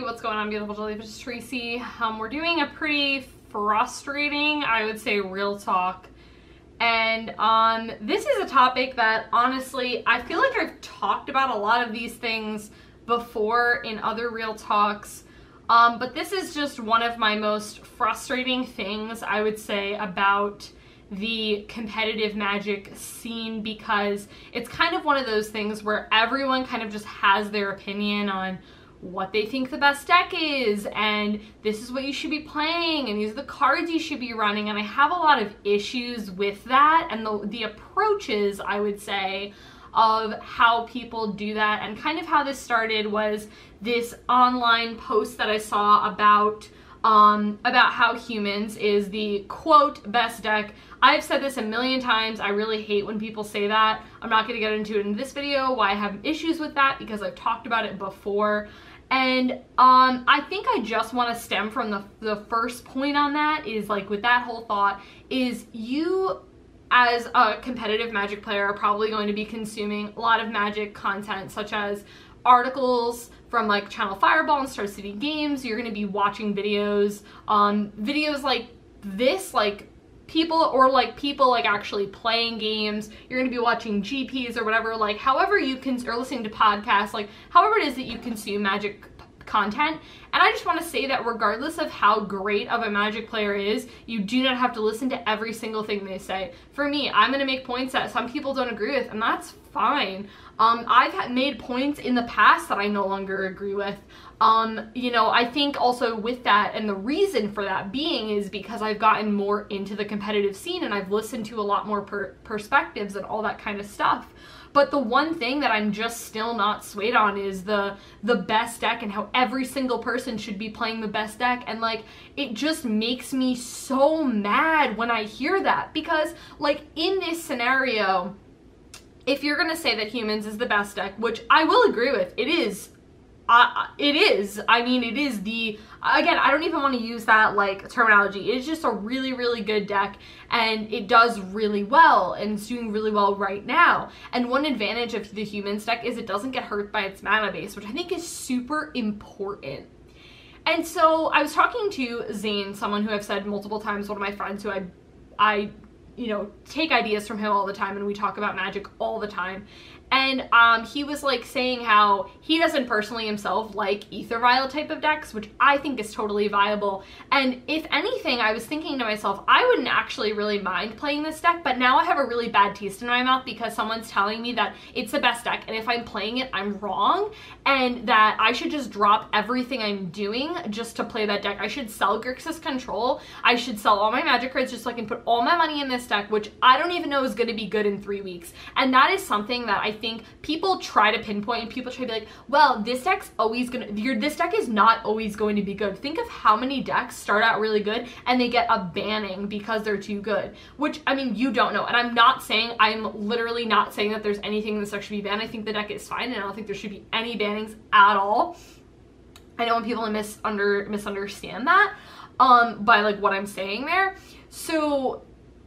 what's going on, beautiful jellyfish? It's Tracy. We're doing a pretty frustrating, I would say, real talk. And this is a topic that, honestly, I feel like I've talked about a lot of these things before in other real talks. But this is just one of my most frustrating things, I would say, about the competitive Magic scene, because it's kind of one of those things where everyone kind of just has their opinion on what they think the best deck is, and this is what you should be playing, and these are the cards you should be running. And I have a lot of issues with that and the approaches, I would say, of how people do that. And kind of how this started was this online post that I saw about how Humans is the quote best deck. I've said this a million times. I really hate when people say that. I'm not going to get into it in this video, why I have issues with that, because I've talked about it before. And I think I just want to stem from the first point on that, is like, with that whole thought, is you as a competitive Magic player are probably going to be consuming a lot of Magic content, such as articles from like Channel Fireball and Star City Games. You're going to be watching videos like this, like people like actually playing games. You're going to be watching GPs or whatever, like however you can, or listening to podcasts, like however it is that you consume Magic content. And I just want to say that regardless of how great of a Magic player is, you do not have to listen to every single thing they say. For me, I'm going to make points that some people don't agree with, and that's fine. I've made points in the past that I no longer agree with. You know, I think also with that, and the reason for that being is because I've gotten more into the competitive scene and I've listened to a lot more perspectives and all that kind of stuff. But the one thing that I'm just still not swayed on is the best deck, and how every single person should be playing the best deck. And like, it just makes me so mad when I hear that, because like in this scenario, if you're gonna say that Humans is the best deck, which I will agree with, it is. It is. I mean, it is the, again, I don't even want to use that like terminology. It's just a really, really good deck, and it does really well, and it's doing really well right now. And one advantage of the Humans deck is it doesn't get hurt by its mana base, which I think is super important. And so I was talking to Zane, someone who I've said multiple times, one of my friends who I you know, take ideas from him all the time, and we talk about Magic all the time. And he was like saying how he doesn't personally himself like Ether Vial type of decks, which I think is totally viable. And if anything, I was thinking to myself, I wouldn't actually really mind playing this deck, but now I have a really bad taste in my mouth because someone's telling me that it's the best deck, and if I'm playing it, I'm wrong, and that I should just drop everything I'm doing just to play that deck. I should sell Grixis Control. I should sell all my Magic cards just so I can put all my money in this deck, which I don't even know is going to be good in 3 weeks. And that is something that I think people try to pinpoint, and people try to be like, well, this deck is not always going to be good. Think of how many decks start out really good and they get a banning because they're too good, which, I mean, you don't know. And I'm literally not saying that there's anything in this deck should be banned. I think the deck is fine, and I don't think there should be any bannings at all. I don't want people to misunderstand that by like what I'm saying there. So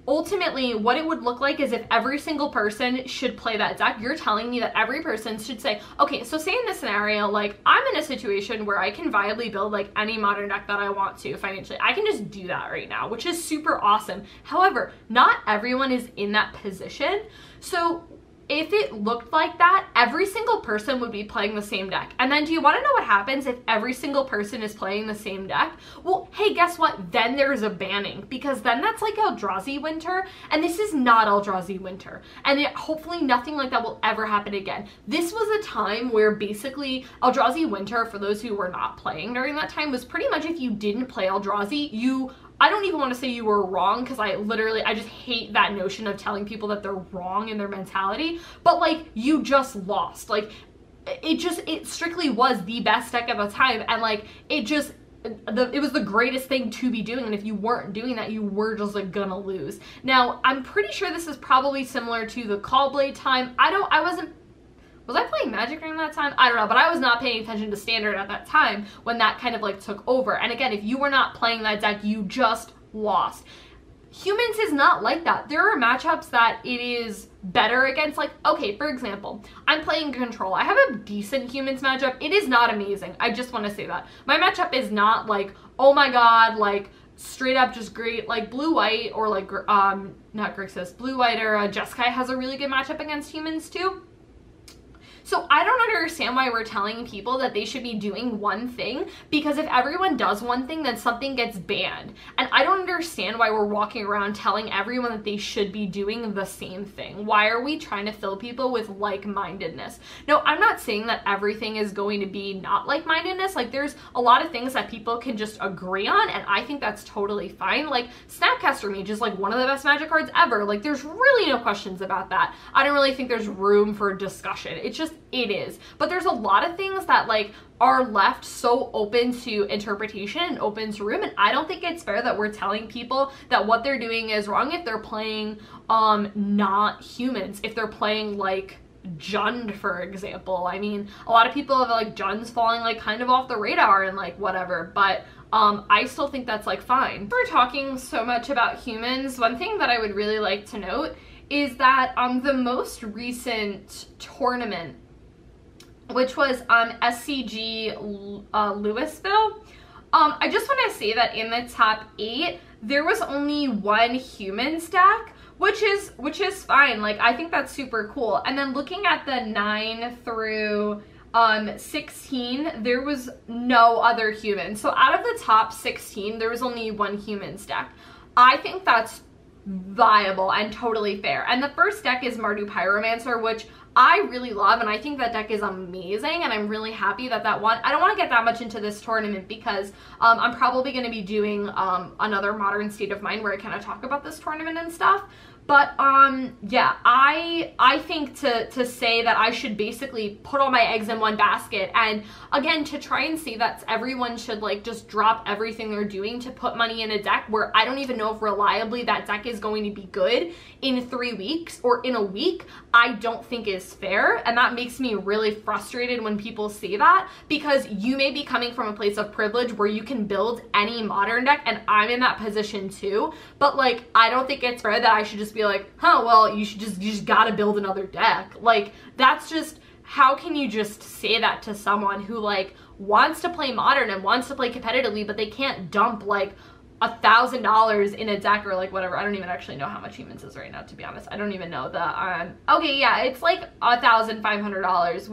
ultimately, what it would look like is if every single person should play that deck. You're telling me that every person should say, okay, so say in this scenario, like, I'm in a situation where I can viably build like any modern deck that I want to financially. I can just do that right now, which is super awesome. However, not everyone is in that position. So if it looked like that, every single person would be playing the same deck. And then do you want to know what happens if every single person is playing the same deck? Well, hey, guess what? Then there's a banning, because then that's like Eldrazi Winter, and this is not Eldrazi Winter. And hopefully nothing like that will ever happen again. This was a time where basically Eldrazi Winter, for those who were not playing during that time, was pretty much if you didn't play Eldrazi, I don't even want to say you were wrong, because I just hate that notion of telling people that they're wrong in their mentality, but like, you just lost. Like, it strictly was the best deck at the time, and like, it was the greatest thing to be doing, and if you weren't doing that, you were just like gonna lose. Now, I'm pretty sure this is probably similar to the Callblade time. Was I playing Magic during that time? I don't know, but I was not paying attention to Standard at that time when that kind of like took over. And again, if you were not playing that deck, you just lost. Humans is not like that. There are matchups that it is better against, like, okay, for example, I'm playing Control. I have a decent Humans matchup. It is not amazing. I just want to say that. My matchup is not like, oh my god, like, straight up just great. Like, Blue-White or like, not Grixis, Blue-White or Jeskai has a really good matchup against Humans too. So I don't understand why we're telling people that they should be doing one thing, because if everyone does one thing, then something gets banned. And I don't understand why we're walking around telling everyone that they should be doing the same thing. Why are we trying to fill people with like-mindedness? No, I'm not saying that everything is going to be not like-mindedness. Like, there's a lot of things that people can just agree on, and I think that's totally fine. Like, Snapcaster Mage is like one of the best Magic cards ever. Like, there's really no questions about that. I don't really think there's room for discussion. It's just, it is. But there's a lot of things that like are left so open to interpretation and open to room, and I don't think it's fair that we're telling people that what they're doing is wrong if they're playing not Humans, if they're playing like Jund, for example. I mean, a lot of people have like Jund's falling like kind of off the radar and like whatever, but I still think that's like fine. We're talking so much about Humans. One thing that I would really like to note is that the most recent tournament, which was SCG Louisville, I just want to say that in the top 8 there was only one Humans deck, which is fine. Like, I think that's super cool. And then looking at the 9 through 16, there was no other Humans. So out of the top 16, there was only one Humans deck. I think that's viable and totally fair. And the first deck is Mardu Pyromancer, which I really love, and I think that deck is amazing, and I'm really happy that that won. I don't want to get that much into this tournament because I'm probably going to be doing another Modern State of Mind where I kind of talk about this tournament and stuff. But yeah, I think to say that I should basically put all my eggs in one basket, and again, to try and say that everyone should like just drop everything they're doing to put money in a deck where I don't even know if reliably that deck is going to be good in 3 weeks or in a week, I don't think is fair. And that makes me really frustrated when people say that, because you may be coming from a place of privilege where you can build any Modern deck, and I'm in that position too. But like, I don't think it's fair that I should just be like, huh, well, you just gotta build another deck. Like, that's just, how can you just say that to someone who like wants to play Modern and wants to play competitively, but they can't dump like $1,000 in a deck or like whatever. I don't even actually know how much Humans is right now, to be honest. I don't even know the okay, yeah, it's like $1,500,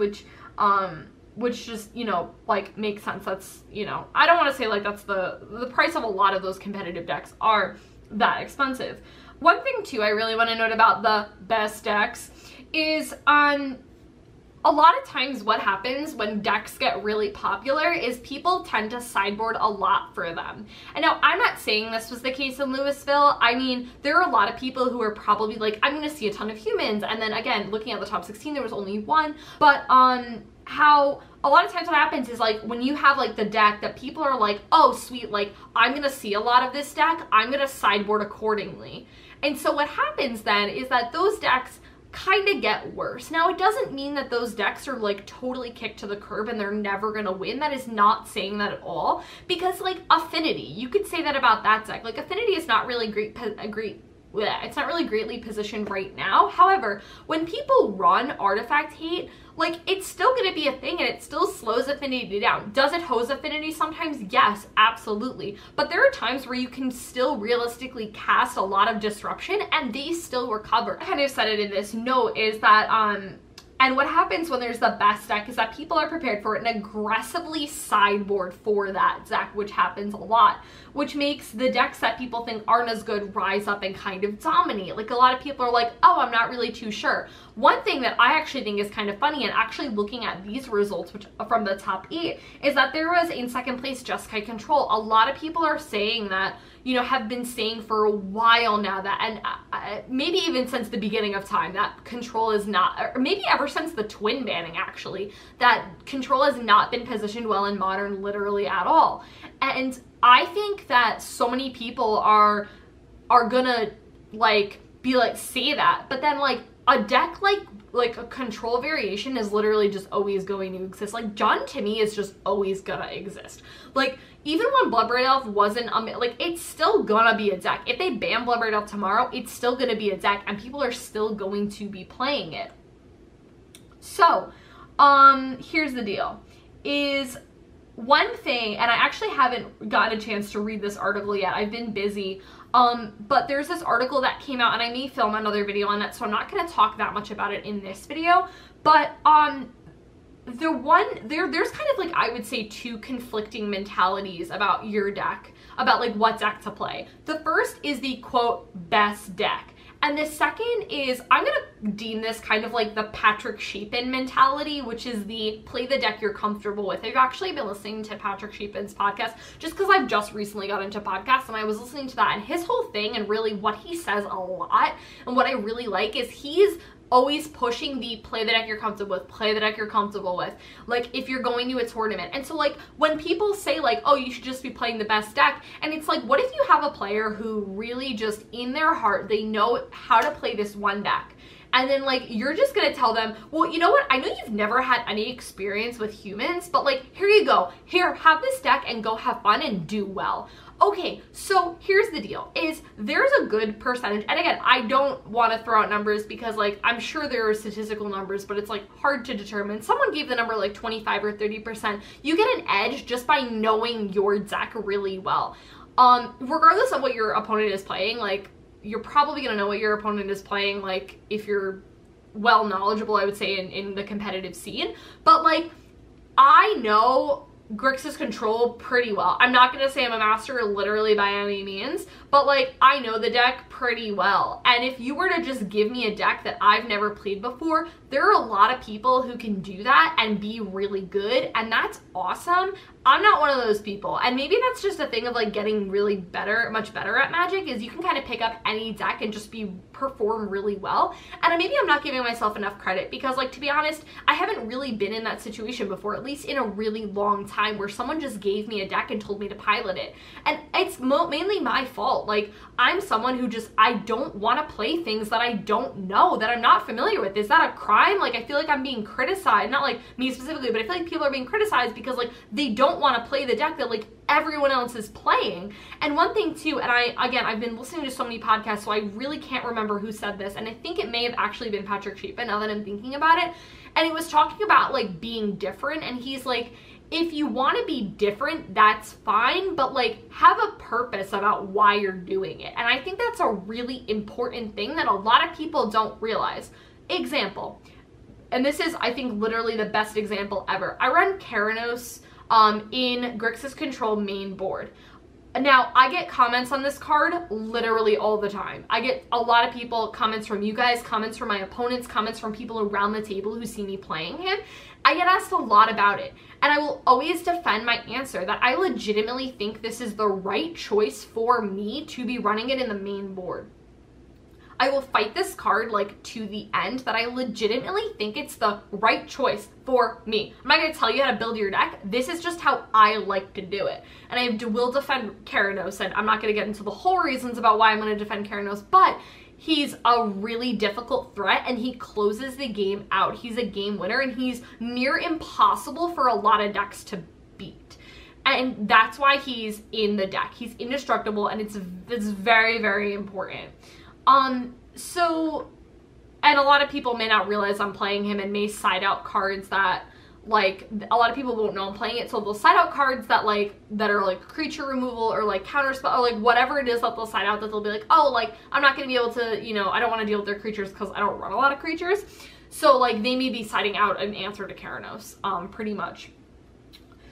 which just, you know, like makes sense. That's, you know, I don't want to say like that's the price of a lot of those competitive decks are that expensive. One thing too I really want to note about the best decks is a lot of times what happens when decks get really popular is people tend to sideboard a lot for them. And now, I'm not saying this was the case in Louisville. I mean, there are a lot of people who are probably like, I'm going to see a ton of Humans, and then again, looking at the top 16, there was only one. But how a lot of times what happens is like when you have like the deck that people are like, oh sweet, like I'm going to see a lot of this deck, I'm going to sideboard accordingly. And so what happens then is that those decks kind of get worse. Now, it doesn't mean that those decks are like totally kicked to the curb and they're never gonna win. That is not saying that at all, because like Affinity, you could say that about that deck. Like, Affinity is not really it's not really greatly positioned right now. However, when people run Artifact Hate, like, it's still going to be a thing, and it still slows Affinity down. Does it hose Affinity sometimes? Yes, absolutely. But there are times where you can still realistically cast a lot of disruption and they still recover. I kind of said it in this note is that, and what happens when there's the best deck is that people are prepared for it and aggressively sideboard for that deck, which happens a lot, which makes the decks that people think aren't as good rise up and kind of dominate. Like, a lot of people are like, oh, I'm not really too sure. One thing that I actually think is kind of funny, and actually looking at these results, which from the top 8, is that there was in second place Jeskai Control. A lot of people are saying that, you know, have been saying for a while now that, and maybe even since the beginning of time, that Control is not, or maybe ever since the twin banning actually, that Control has not been positioned well in Modern literally at all. And I think that so many people are gonna like be like, say that, but then like a deck like a control variation is literally just always going to exist. Like John Timmy is just always gonna exist. Like even when Bloodbraid Elf wasn't, like it's still gonna be a deck. If they ban Bloodbraid Elf tomorrow, it's still gonna be a deck and people are still going to be playing it. So, here's the deal, is one thing, and I actually haven't gotten a chance to read this article yet, I've been busy, but there's this article that came out, and I may film another video on it, so I'm not going to talk that much about it in this video, but there's kind of like, I would say, two conflicting mentalities about your deck, about like what deck to play. The first is the quote best deck. And the second is, I'm going to deem this kind of like the Patrick Chapin mentality, which is the play the deck you're comfortable with. I've actually been listening to Patrick Chapin's podcast just because I've just recently got into podcasts, and I was listening to that, and his whole thing, and really what he says a lot, and what I really like, is he's always pushing the play the deck you're comfortable with, play the deck you're comfortable with, like if you're going to a tournament. And so like when people say like, oh, you should just be playing the best deck, and it's like, what if you have a player who really just in their heart, they know how to play this one deck, and then like you're just gonna tell them, well, you know what, I know you've never had any experience with humans, but like here you go, here, have this deck and go have fun and do well. Okay, so here's the deal, is there's a good percentage, and again, I don't want to throw out numbers because like I'm sure there are statistical numbers, but it's like hard to determine. Someone gave the number like 25 or 30%. You get an edge just by knowing your deck really well. Regardless of what your opponent is playing, like you're probably gonna know what your opponent is playing, like if you're well knowledgeable, I would say, in the competitive scene. But like I know Grixis Control pretty well. I'm not going to say I'm a master literally by any means, but like I know the deck pretty well. And if you were to just give me a deck that I've never played before, there are a lot of people who can do that and be really good, and that's awesome. I'm not one of those people, and maybe that's just a thing of like getting really better, much better at Magic, is you can kind of pick up any deck and just perform really well. And maybe I'm not giving myself enough credit because, like, to be honest, I haven't really been in that situation before, at least in a really long time, where someone just gave me a deck and told me to pilot it. And it's mainly my fault. Like, I'm someone who just, I don't want to play things that I don't know, that I'm not familiar with. Is that a crime? Like, I feel like I'm being criticized, not like me specifically, but I feel like people are being criticized because like they don't want to play the deck that like everyone else is playing. And one thing too, and I've been listening to so many podcasts, so I really can't remember who said this, and I think it may have actually been Patrick Chapin now that I'm thinking about it, and it was talking about like being different, and he's like, if you want to be different, that's fine, but like have a purpose about why you're doing it. And I think that's a really important thing that a lot of people don't realize. Example, and this is, I think, literally the best example ever. I run Keranos in Grixis Control main board. Now, I get comments on this card literally all the time. I get a lot of people, comments from you guys, comments from my opponents, comments from people around the table who see me playing him. I get asked a lot about it, and I will always defend my answer that I legitimately think this is the right choice for me to be running it in the main board. I will fight this card like to the end, that I legitimately think it's the right choice for me. I'm not going to tell you how to build your deck. This is just how I like to do it. And I will defend Keranos, and I'm not going to get into the whole reasons about why I'm going to defend Keranos, but he's a really difficult threat, and he closes the game out. He's a game winner, and he's near impossible for a lot of decks to beat. And that's why he's in the deck. He's indestructible, and it's very, very important. And a lot of people may not realize I'm playing him and may side out cards that, like, a lot of people won't know I'm playing it, so they'll side out cards that, like, that are, like, creature removal or, like, counterspell, or, like, whatever it is that they'll side out, that they'll be like, oh, like, I'm not gonna be able to, you know, I don't want to deal with their creatures because I don't run a lot of creatures. So, like, they may be siding out an answer to Keranos, pretty much.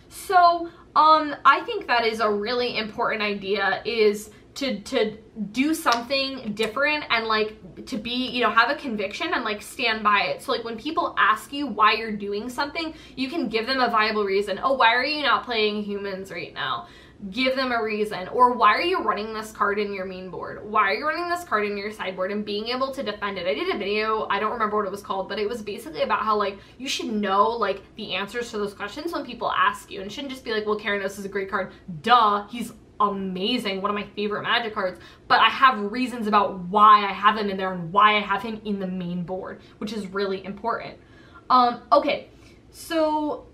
So, I think that is a really important idea, is to do something different and like to be, you know, have a conviction and like stand by it. So like when people ask you why you're doing something, you can give them a viable reason. Oh, why are you not playing humans right now? Give them a reason. Or why are you running this card in your main board? Why are you running this card in your sideboard? And being able to defend it. I did a video, I don't remember what it was called, but it was basically about how like you should know like the answers to those questions when people ask you, and it shouldn't just be like, well, Keranos is a great card, duh, he's amazing, one of my favorite Magic cards, but I have reasons about why I have him in there and why I have him in the main board, which is really important. Okay, so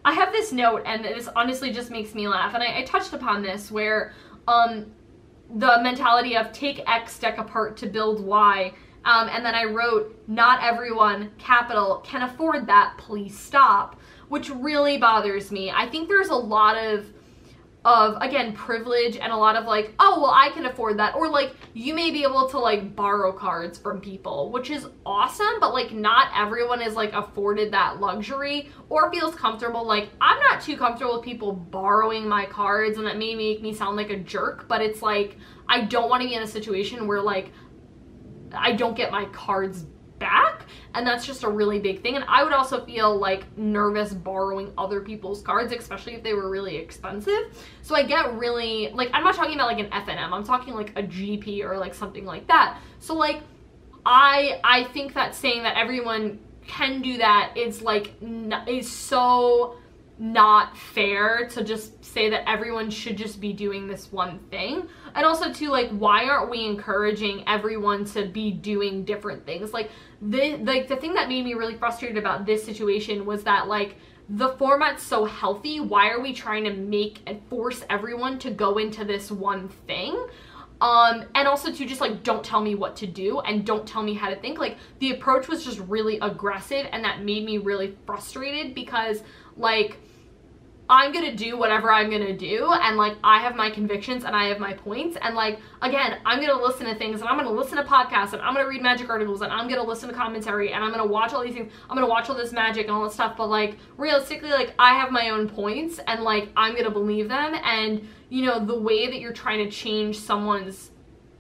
I have this note, and this honestly just makes me laugh, and I touched upon this, where the mentality of take X deck apart to build Y, and then I wrote, not everyone, capital, can afford that, please stop, which really bothers me. I think there's a lot of again, privilege and a lot of like, oh, well, I can afford that. Or like, you may be able to like borrow cards from people, which is awesome, but like not everyone is like afforded that luxury or feels comfortable. Like, I'm not too comfortable with people borrowing my cards, and that may make me sound like a jerk, but it's like, I don't want to be in a situation where like, I don't get my cards back, and that's just a really big thing. And I would also feel like nervous borrowing other people's cards, especially if they were really expensive. So I get really, like, I'm not talking about like an FNM, I'm talking like a GP or like something like that. So like, I think that saying that everyone can do that is like, is so not fair to just say that everyone should just be doing this one thing. And also too, like, why aren't we encouraging everyone to be doing different things? Like the thing that made me really frustrated about this situation was that like, the format's so healthy, why are we trying to make and force everyone to go into this one thing? And also to just like, don't tell me what to do and don't tell me how to think. Like, the approach was just really aggressive, and that made me really frustrated because like, I'm gonna do whatever I'm gonna do, and like, I have my convictions and I have my points, and like, again, I'm gonna listen to things, and I'm gonna listen to podcasts, and I'm gonna read Magic articles, and I'm gonna listen to commentary, and I'm gonna watch all these things, I'm gonna watch all this Magic and all this stuff, but like, realistically, like, I have my own points, and like, I'm gonna believe them. And you know, the way that you're trying to change someone's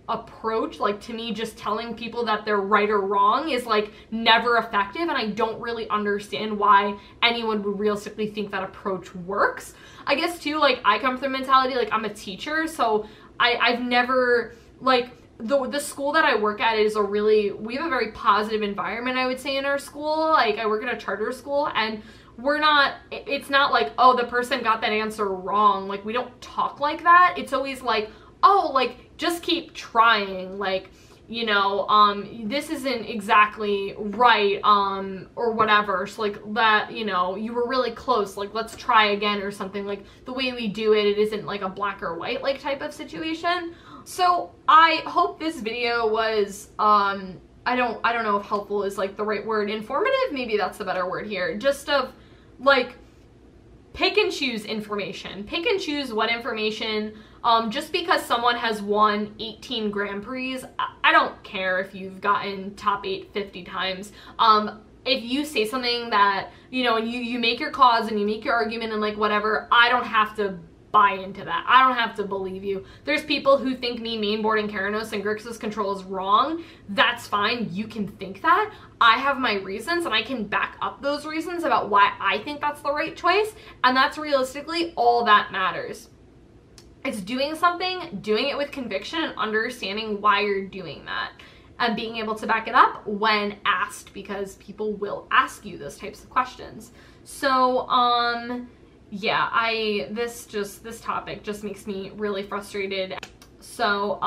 approach, like, to me, just telling people that they're right or wrong is like never effective, and I don't really understand why anyone would realistically think that approach works. I guess too, like, I come from the mentality, like, I'm a teacher, so I've never, like, the school that I work at is we have a very positive environment, I would say, in our school. Like, I work at a charter school, and it's not like, oh, the person got that answer wrong. Like, we don't talk like that. It's always like, oh, like, just keep trying, like, you know, this isn't exactly right, or whatever, so like, that, you know, you were really close, like, let's try again or something. Like, the way we do it, it isn't like a black or white, like, type of situation. So I hope this video was, I don't know if helpful is like the right word, informative, maybe that's the better word here, just of like, pick and choose information, pick and choose what information. Just because someone has won 18 Grand Prix, I don't care if you've gotten top 8 50 times. If you say something that, you know, and you make your cause and you make your argument and like whatever, I don't have to buy into that. I don't have to believe you. There's people who think me mainboarding Keranos and Grixis control is wrong. That's fine. You can think that. I have my reasons, and I can back up those reasons about why I think that's the right choice, and that's realistically all that matters. It's doing something, doing it with conviction, and understanding why you're doing that, and being able to back it up when asked, because people will ask you those types of questions. So, yeah, this topic just makes me really frustrated. So,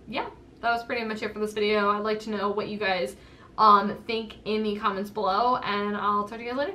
yeah, that was pretty much it for this video. I'd like to know what you guys think in the comments below, and I'll talk to you guys later.